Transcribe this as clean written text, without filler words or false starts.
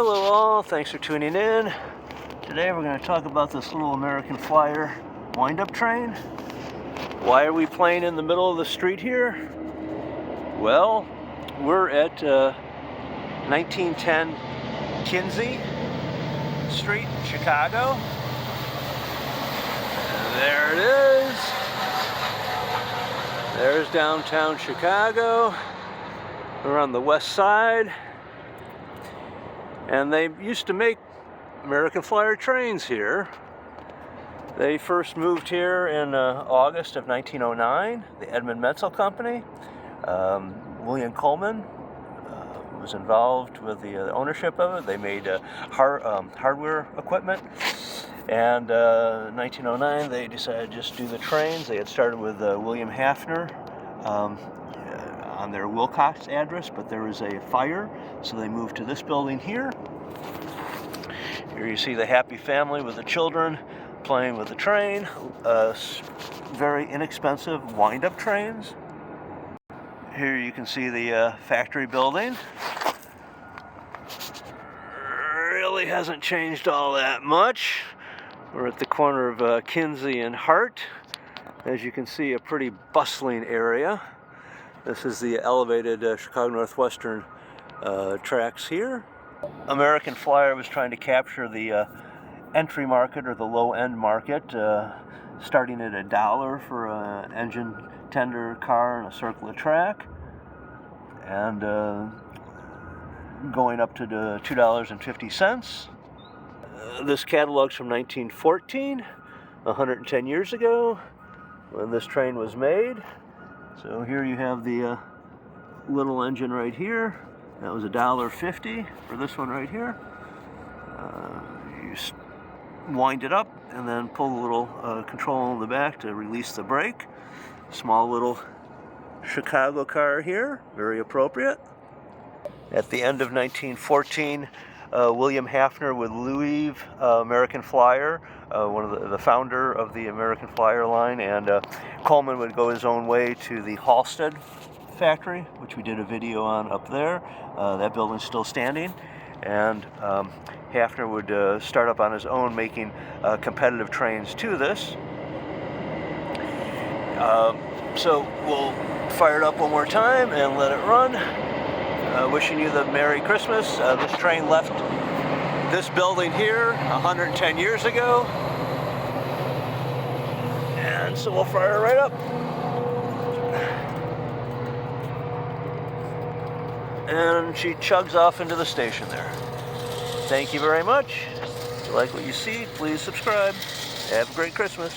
Hello all, thanks for tuning in. Today we're going to talk about this little American Flyer wind-up train. Why are we playing in the middle of the street here? Well, we're at 1910 Kinsey Street in Chicago. And there it is. There's downtown Chicago. We're on the west side. And they used to make American Flyer trains here. They first moved here in August of 1909, the Edmund Menzel Company. William Coleman was involved with the ownership of it. They made hardware equipment. And in 1909, they decided to just do the trains. They had started with William Hafner on their Wilcox address, but there was a fire, so they moved to this building here. Here you see the happy family with the children playing with the train. Very inexpensive wind-up trains. Here you can see the factory building. Really hasn't changed all that much. We're at the corner of Kinsey and Hart. As you can see, a pretty bustling area. This is the elevated Chicago Northwestern tracks here. American Flyer was trying to capture the entry market or the low-end market, starting at $1 for an engine tender car and a circular track, and going up to the $2.50. This catalog's from 1914, 110 years ago, when this train was made. So here you have the little engine right here. That was $1.50 for this one right here. You wind it up and then pull the little control in the back to release the brake. Small little Chicago car here, very appropriate. At the end of 1914, William Hafner would leave American Flyer, one of the founder of the American Flyer line, and Coleman would go his own way to the Halstead factory, which we did a video on up there. That building's still standing, and Hafner would start up on his own making competitive trains to this. So we'll fire it up one more time and let it run. Wishing you the Merry Christmas. This train left this building here 110 years ago. And so we'll fire it right up. And she chugs off into the station there. Thank you very much. If you like what you see, please subscribe. Have a great Christmas.